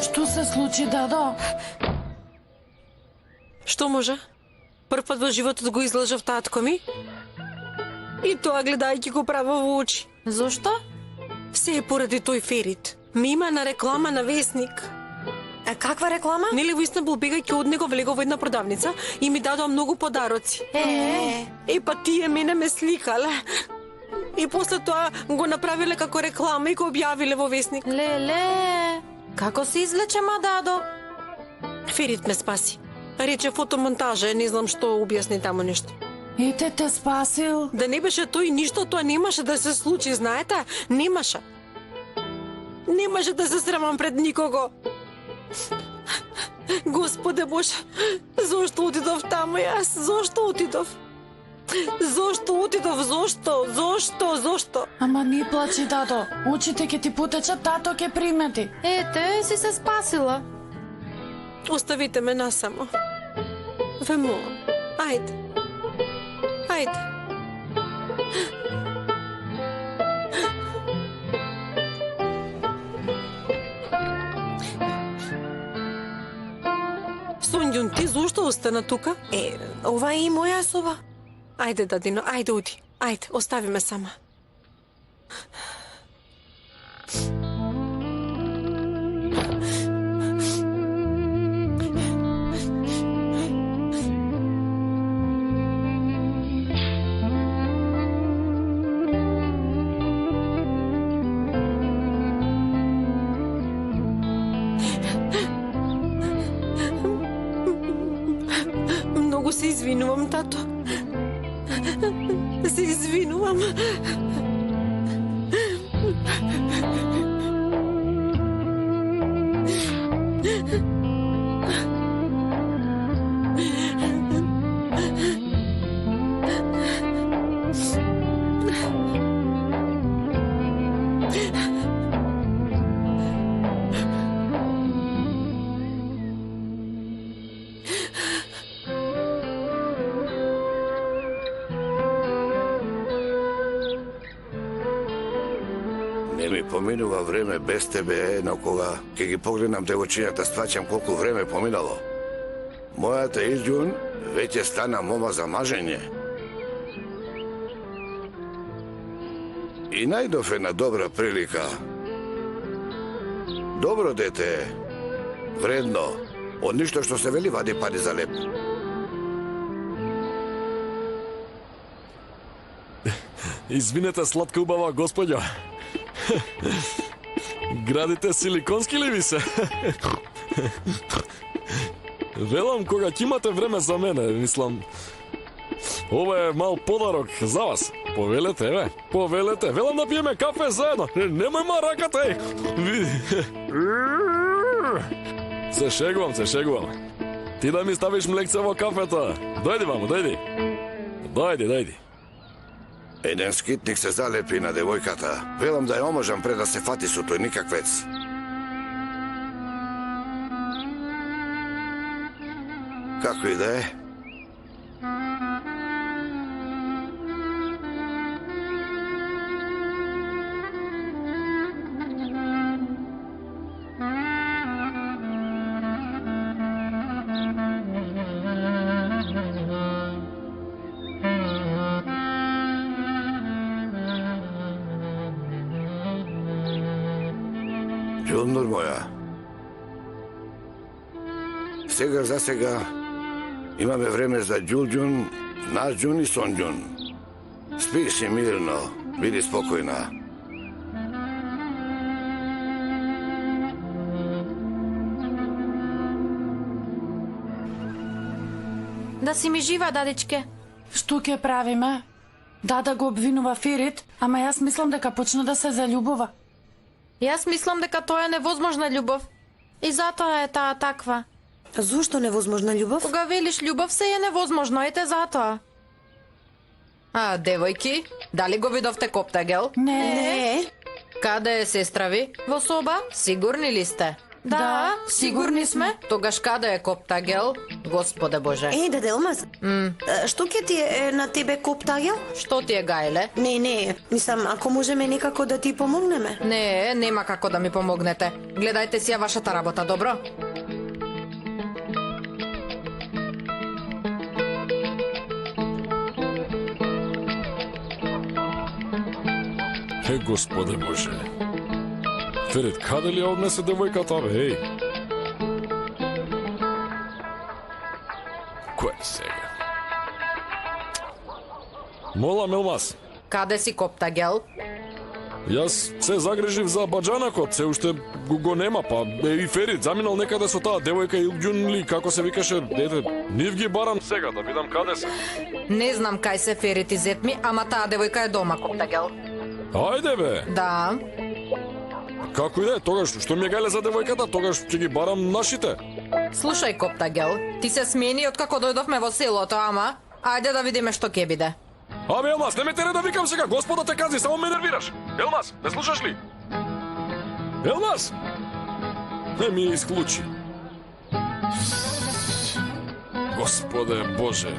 Што се случи, дадо? Што може? Прв пат во животот го излажав татко ми. И тоа гледајќи го право во очи. Зошто? Се е поради тој Ферит. Ми има на реклама на весник. А каква реклама? Нели во Истанбул бегајќи од него влегов во една продавница и ми дадоа многу подароци. И па тие мене ме сликале. И после тоа го направиле како реклама и го објавиле во весник. Леле, како се излечема, дадо? Ферит ме спаси. Рече фотомонтажа, не знам што објасни таму нешто. Ете те спасил. Да не беше тој ништо, тоа немаше да се случи, знаете? Немаше. Немаше да се срамам пред никого. Господе Боже, зошто отидов таму јас? Зошто отидов? Зошто отидов? Зошто? Ама не плачи, дадо. Очите ќе ти потечат, тато ќе примети. Ете, си се спасила. Оставите ме насамо. Ве молам. Ајде. Сонјун, ти зошто остана тука? Ова е и моја соба. Ајде, дадино, ајде уди. Ајде, остави ме сама. Многу се извинувам, тато. Се извинувам. Не ми поминува време без тебе, но кога ќе ги погледнам девојчињата, сваќам колку време поминало. Мојата Илјун веќе стана мома за мажење. И најдов една добра прилика. Добро дете, вредно, од ништо што се вели вади пари за леп. Извинете, сладка убава господја. Градите силиконски ли ви се? Велам кога ќе имате време за мене, мислам. Ова е мал подарок за вас. Повелете, еве. Повелете. Велам да пиеме кафе заедно. Немој ма раката, еј. Се шегувам. Ти да ми ставиш млекце во кафето. Дојди, мамо, дојди. Дојди. Еден скитник се залепи на девојката. Велам да ја оможам пред да се фати со тој никаквец. Како и да е. Џулнур моја. Сега за сега имаме време за Џулџун, Наџун и Сонџун. Спи си мирно, биди спокојна. Да си ми жива, дадичке. Што ќе правиме? Дада го обвинува Ферит, ама јас мислам дека почна да се заљубува. Јас мислам дека тоа е невозможна љубов. И затоа е таа таква. Зошто невозможна љубов? Кога велиш љубов, се е невозможно, ете затоа. А, девојки, дали го видовте Коптагел? Не. Каде е сестра ви? Во соба? Сигурни ли сте? Да, сигурни сме. Тогаш каде е Коптагел? Господе Боже. Даде Елмаз, што ќе ти е на тебе Коптагел? Што ти е, Гајле? Не, мислам, ако можеме некако да ти помогнеме. Не, нема како да ми помогнете. Гледајте си ја вашата работа, добро? Господе Боже. Ферит, каде ли ја однесе девојката, бе, еј? Кој е сега? Молам, Елмаз. Каде си Коптагел? Јас се загрижив за баџанакот, се уште го нема, па и Ферит заминал некаде со таа девојка Илѓун ли, како се викаше, дете, нив ги барам сега, да видам каде се. Не знам кај се Ферит и зетми, ама таа девојка е дома, Коптагел. Ајде, бе. Да. Како и да е, тогаш, што ми е Гајле за девојката, тогаш ќе ги барам нашите. Слушај, Коптагел, ти се смени откако дојдовме во селото, ама ајде да видиме што ќе биде. Абе, Елмаз, не ме тере да викам сега, господа те кази, само ме нервираш. Елмаз, не слушаш ли? Елмаз! Не ми исклучи. Господе Боже.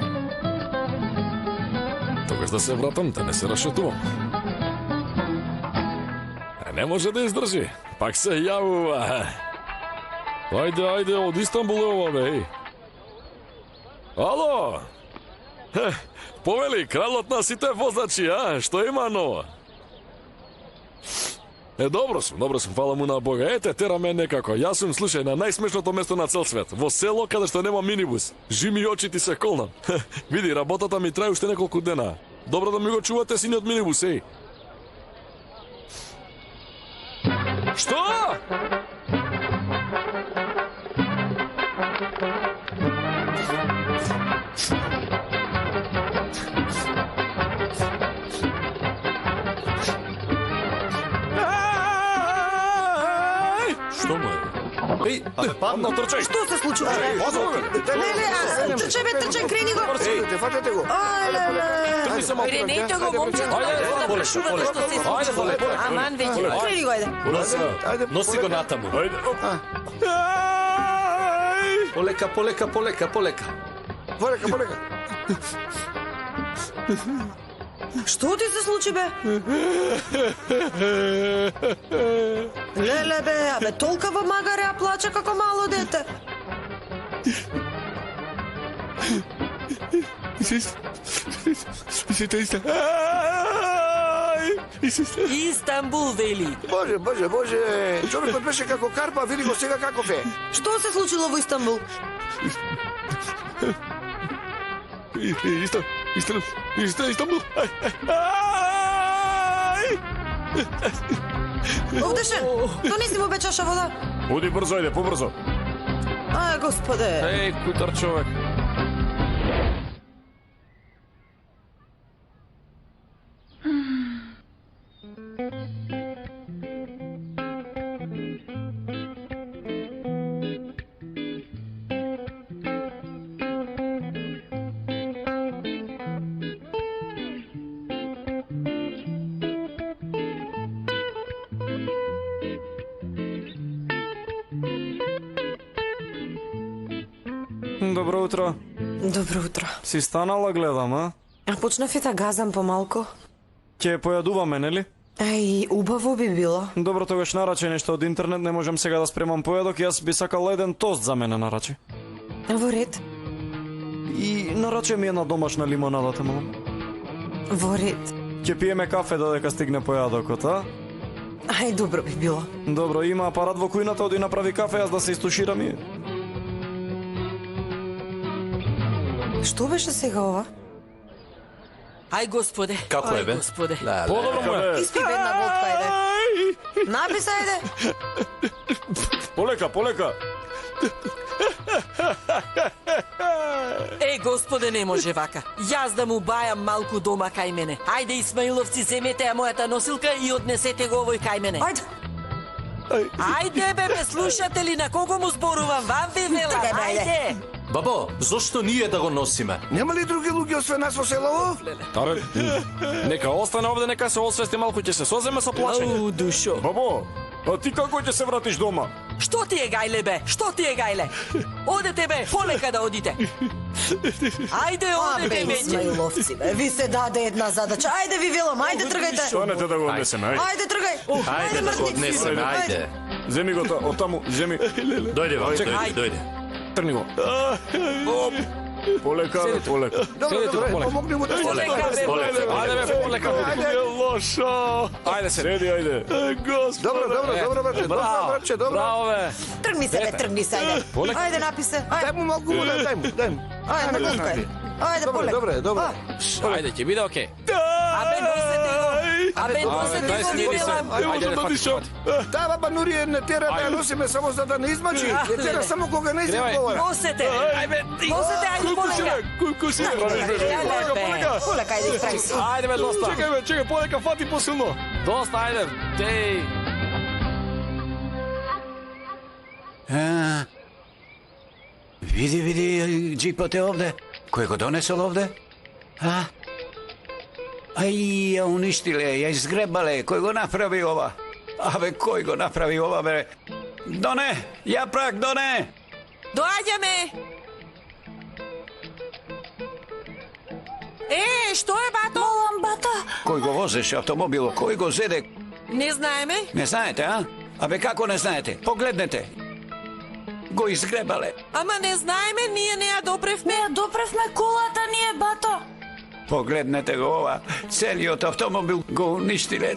Тогаш да се вратам, да не се рашетувам. Не може да издржи. Пак се јавува. Ајде, од Истанбул е ова, бе, еј. Ало! Повели, кралот на сите возачи, а? Што има ново? Добро сум, фала му на Бога. Ете, тера ме некако. Јас сум, слушај, на најсмешното место на цел свет. Во село, каде што нема минибус. Жими очи ти се колнам. Види, работата ми трае уште неколку дена. Добро да ми го чувате синиот минибус, еј. Што? Што му е? Еј, падна, трчај. Што се случува? Леле, трчај, крени го. Ей, фатете го. Трни се малку. Кренете го, момчето, да прашувате што се случува. Аман веќе. Крени го, ајде. Носи го натаму. Ајде. Полека. Полека. Што ти се случи, бе? Леле, бе, абе, толкава магаре, а плаче како мало дете. Истанбул вели. Боже, човекот беше како карпа, види го сега каков е. Што се случило во Истанбул? Истанбул. Овдешен, донеси му чаша вода. Оди брзо, иде, побрзо. Ај, господе. Еј, кутар човек. Добро утро. Добро утро. Си станала, гледам, а? А почнав и да газам помалку. Ќе појадуваме, нели? Еј, убаво би било. Добро, тогаш нараче нешто од интернет, не можам сега да спремам појадок, јас би сакал еден тост за мене нараче. Во ред. И нараче ми една домашна лимонада, те молам. Во ред. Ќе пиеме кафе додека стигне појадокот, а? Ај, добро би било. Добро, има апарат во кујната, оди направи кафе, јас да се истуширам и... Што беше сега ова? Ај, господе. Како е, бе? Ај, господе. Подобро му е. Испи една водка, ајде. Написа, ајде. Полека. Господе, не може вака. Јас да му бајам малку дома кај мене. Ајде, Исмаиловци, земете ја мојата носилка и однесете го овој кај мене. Ајде. Ајде, бе, ме слушате ли на кого му зборувам? Вам ви велам, ајде. Бабо, зошто ние да го носиме? Нема ли други луѓе освен нас во селово? Таре, нека остане овде, нека се освести малку, ќе се соземе со плачење. Ау, душо. Бабо, а ти како ќе се вратиш дома? Што ти е гајле, бе? Што ти е гајле? Одете, бе, полека да одите. Ајде, одете, бе. Исмаиловци, бе, ви се даде една задача. Ајде, ви велам, ајде, тргајте. Станете да го однесеме, ајде. Ајде, тргај. Ајде да го однесеме, ајде. Земи го од таму, земи. Дојде, дојде. Трни го. Оп. Полека, бе, полека. Добре, помогни му да Полека, бе, ајде, бе, полека. Ајде, лошо. Ајде се. Седи, ајде. Господ. Добро, брате, добро. Браво, бе. Тргни се, бе, тргни се, ајде. Ајде, написе. Дај му малку вода, дај му. Ајде, накупкај. Ајде, полека. Добре. Ајде, ќе биде окей. Абе, носете го. Абе, носете го, ви велам. Да, баба Нурија, не тера да ја носиме само за да не измачи. Не тера само кога не измачи. Носете. Носете, ајде, полека. Полека, ајде, исправи се. Ајде, бе, доста. Чекај, полека, фати посилно. Доста, ајде. Деј. Види, джипот е овде. Кој го донесол овде? Ај, ја уништиле, ја изгребале. Кој го направи ова? Абе, кој го направи ова, бе? Доне, ја прак, доне! Доаѓаме. Што е, бато? Молам, бата. Кој го возеше автомобило? Кој го зеде? Не знаеме. Не знаете, а? Абе, како не знаете? Погледнете. Го изгребале. Ама не знаеме, ние не ја допревме. Не ја допревме колата ние, бато. Погледнете го ова. Целиот автомобил го уништиле,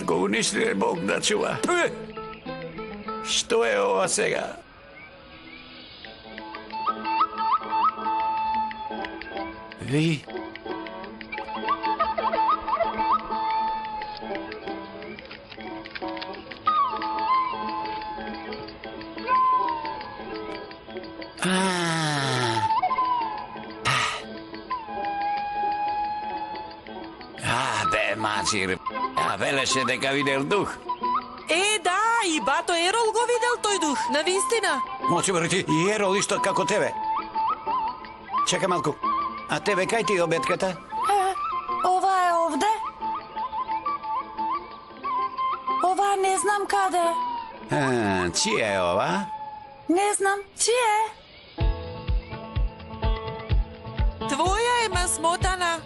Бог да чува. Што е ова сега? Ви? Бе, мачир, велеше дека видел дух. Да, и бато Ерол го видел тој дух, навистина. Моќи брати, и Ерол исто како тебе. Чекај малку. А тебе кај ти обетката? Ова е овде. Ова не знам каде. Чија е ова? Не знам, чие е? Твоја е, ма смотана.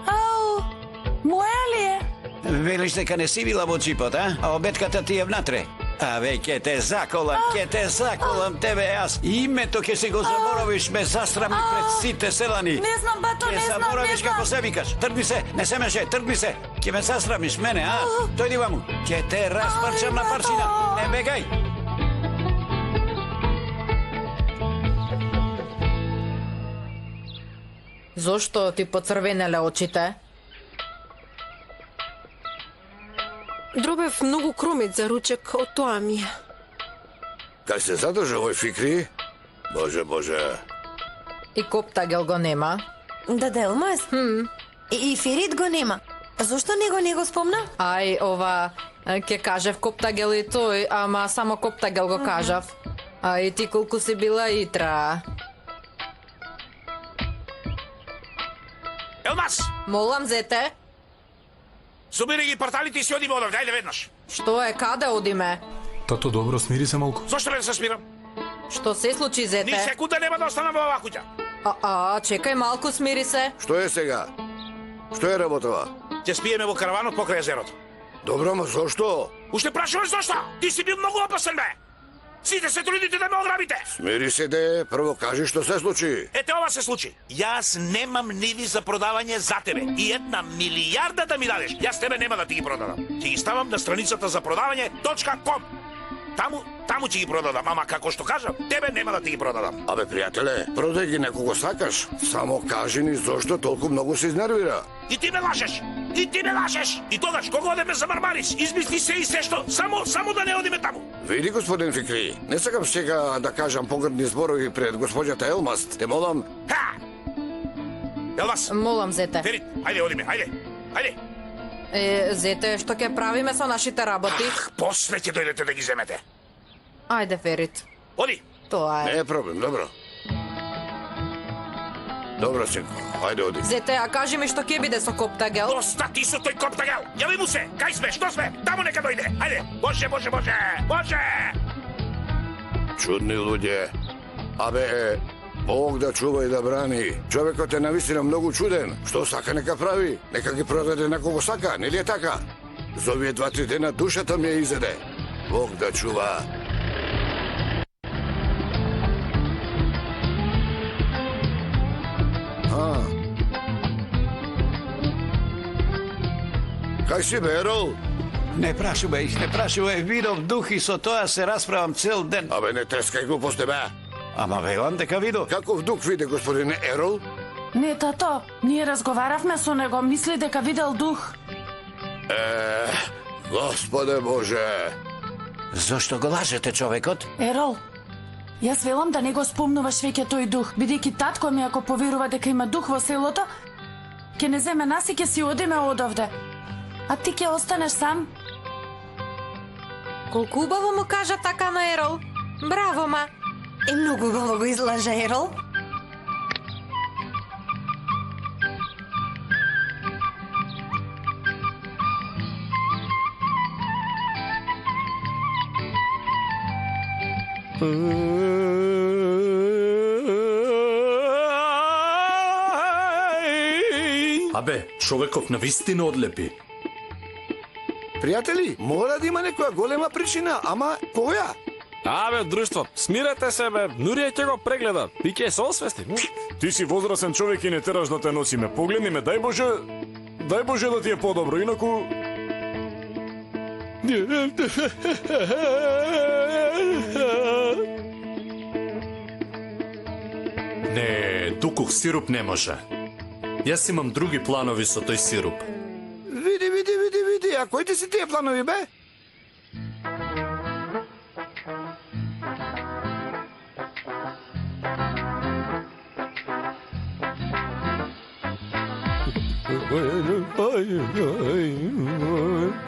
Ау, моја ли е? Велиш дека не си била во джипот, а обетката ти е внатре. Абе, ќе те заколам тебе јас. Името ќе си го заборавиш, ме засрами пред сите селани. Не знам, бато, не знам. Виж како се викаш. Тргни се, не се меше, тргни се. Ќе ме засрамиш мене, а? Дојди ваму. Ќе те распарчам на парчина. Не бегај. Зошто ти поцрвенеле очите? Дробев многу кромит за ручек, од тоа ми е. Кај се задржа овој Фикри? Боже, боже. И Коптагел го нема. Да, Елмаз? И Ферит го нема. Зошто него не го спомна? Ај, ова, ќе кажев Коптагел и тој, ама само Коптагел го кажав. А и ти колку си била Итра. Елмаз! Молам, зете. Собери ги порталите и си одиме одавде, ајде веднаш. Што е, каде одиме? Тато, добро, смири се малку. Зошто не се смирам? Што се случи, зете? Ни секунда нема да останам во оваа куќа. Чекај малку, смири се. Што е сега? Што е работава? Ќе спиеме во караванот покрај езерото. Добро, ма зошто? Уште прашуваш зошто? Ти си бил многу опасен, бе! Сите се трудите да ме ограбите! Смири се, де, прво кажи што се случи. Ете ова се случи. Јас немам ниви за продавање за тебе. И 1 милијарда да ми дадеш. Јас тебе нема да ти ги продадам. Ќе ги ставам на страницата за продавање .com. Таму ќе ги продадам, ама како што кажам, тебе нема да ти ги продадам. Абе, пријателе, продај ги некого сакаш. Само кажи ни зошто толку многу се изнервира. И ти ме лажеш! И тогаш, кога одеме за Мармарис, измисли се и се што, само да не одиме таму. Види, господин Фикри, не сакам сега да кажам погрдни зборови пред госпоѓата Елмаз. Те молам... Елмаз! Молам, зете. Ферит, ајде одиме, ајде. Зете, што ќе правиме со нашите работи? После ќе дојдете да ги земете. Ајде, Ферит. Оди. Тоа е. Не е проблем, добро. Добро, синко, ајде оди. Зете, а кажи ми што ќе биде со Коптагел? Доста ти со тој Коптагел! Јави му се! Кај сме? Што сме? Таму нека дојде! Ајде! Боже! Чудни луѓе. Абе, Бог да чува и да брани. Човекот е навистина многу чуден. Што сака нека прави. Нека ги продаде на кого сака, нели е така? За овие 2-3 дена душата ми ја изеде. Бог да чува. Кај си бе, Ерол? Не прашувај, видов дух и со тоа се расправам цел ден. Абе, не трескај глупости, бе. Ама велам дека видов. Каков дух виде, господине Ерол? Не, тато, ние разговаравме со него, мисли дека видел дух. Господе Боже. Зошто го лажете човекот? Ерол, јас велам да не го спомнуваш веќе тој дух, бидејќи татко ми ако поверува дека има дух во селото, ќе не земе нас и ќе си одиме одовде. А ти ќе останеш сам? Колку убаво му кажа така на Ерол. Браво, ма. И многу убаво го излажа Ерол. Абе, човеков навистина одлепи. Пријатели, мора да има некоја голема причина, ама која? Абе, друштво, смирете се, бе, Нурија ќе го прегледа и ќе се освести. Ти си возрасен човек и не тераш да те носиме. Погледни ме, дај Боже да ти е подобро, инаку... Не, туку сируп не може. Јас имам други планови со тој сируп. Види, а кои ти си тие планови, бе?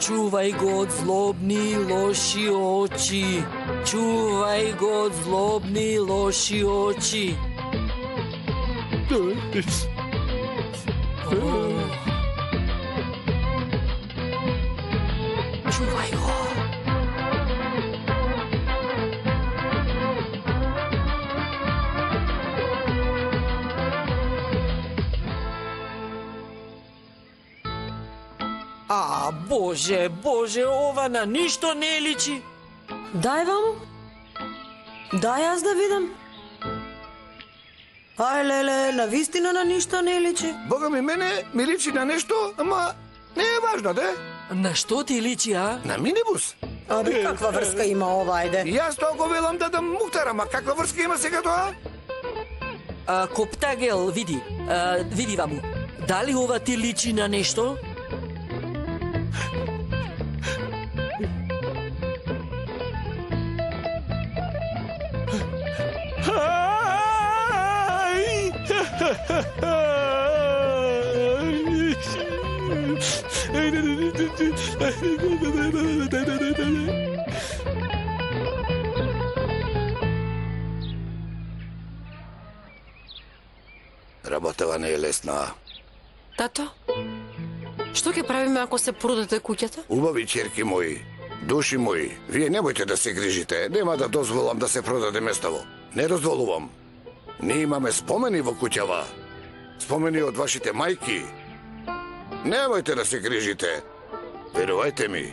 Чувај го од злобни лоши очи. Чувај го од злобни лоши очи. Чувај го. Боже, ова на ништо не личи. Дај вам. Дај јас да видам. Ај, леле, на вистина на ништо не личи. Бога ми, мене ми личи на нешто, ама не е важно, де? На што ти личи, а? На минибус. Абе, каква врска има ова, ајде? Јас тоа го велам да дам мухтар, ама каква врска има сега тоа? Коптагел, види. Види ваму. Дали ова ти личи на нешто? Работава не е лесна. Тато, што ќе правиме ако се продаде куќата? Убави черки мои, души мои, вие немојте да се грижите, нема да дозволам да се продаде меставо. Не дозволувам. Ние имаме спомени во куќава. Спомени од вашите мајки. Немојте да се грижите. Верувајте ми,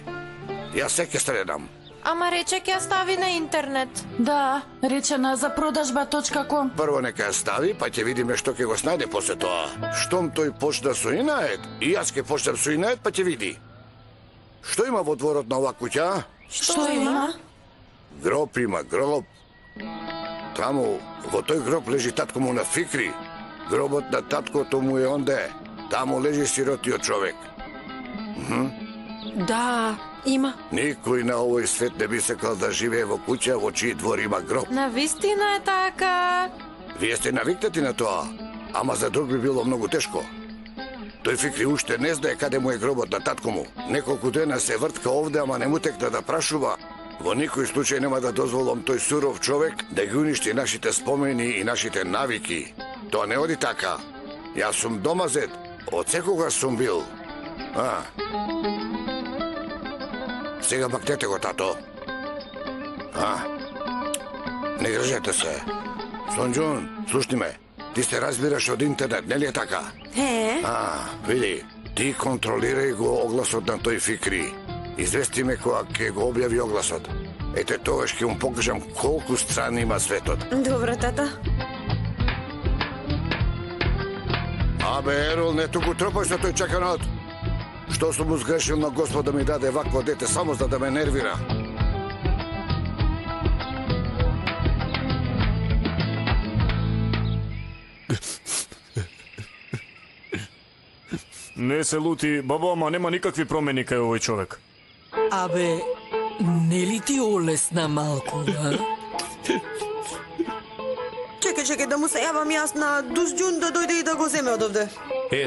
јас се ќе следам. Ама рече ќе ја стави на интернет. Да, рече на за продажба.com. Прво нека ја стави, па ќе видиме што ќе го снајде после тоа. Штом тој почна со Инаед, и јас ќе почнем со Инаед, па ќе види. Што има во дворот на оваа куќа? Што има? Гроб има, гроб. Таму, во тој гроб лежи татко му на Фикри. Гробот на таткото му е онде. Таму лежи сиротиот човек. Да, има. Никој на овој свет не би сакал да живее во куќа во чиј двор има гроб. На вистина е така. Вие сте навикнати на тоа, ама за друг би било многу тешко. Тој Фикри уште не знае каде му е гробот на татко му. Неколку дена се вртка овде, ама не му текна да прашува. Во никој случај нема да дозволам тој суров човек да ги уништи нашите спомени и нашите навики. Тоа не оди така. Јас сум домазет, од секогаш сум бил. Сега бактете го, тато. Не гржете се. Сонџун, слушни ме. Ти се разбираш од интернет, нели е така? Види, ти контролирај го огласот на тој Фикри. Извести ме кога ќе го објави огласот. Ете тогаш ќе му покажам колку страни има светот. Добро, тата. Абе, Ерол, не туку тропај со тој чаканот. Што сум му сгрешил на Господ да ми даде вакво дете само за да ме нервира? Не се лути, бабо, ама нема никакви промени кај овој човек. Абе, нели ти олесна малку, а? Чекај, да му се јавам јас на Дусџун да дојде и да го земе од овде.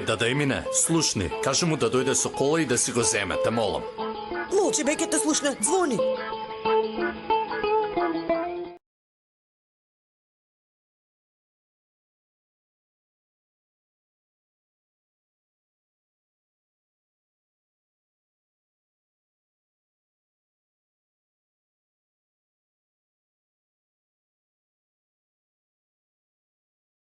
Дада Емине, слушни, кажи му да дојде со кола и да си го земе, те молам. Молчи, бе, ќе те слушне, звони.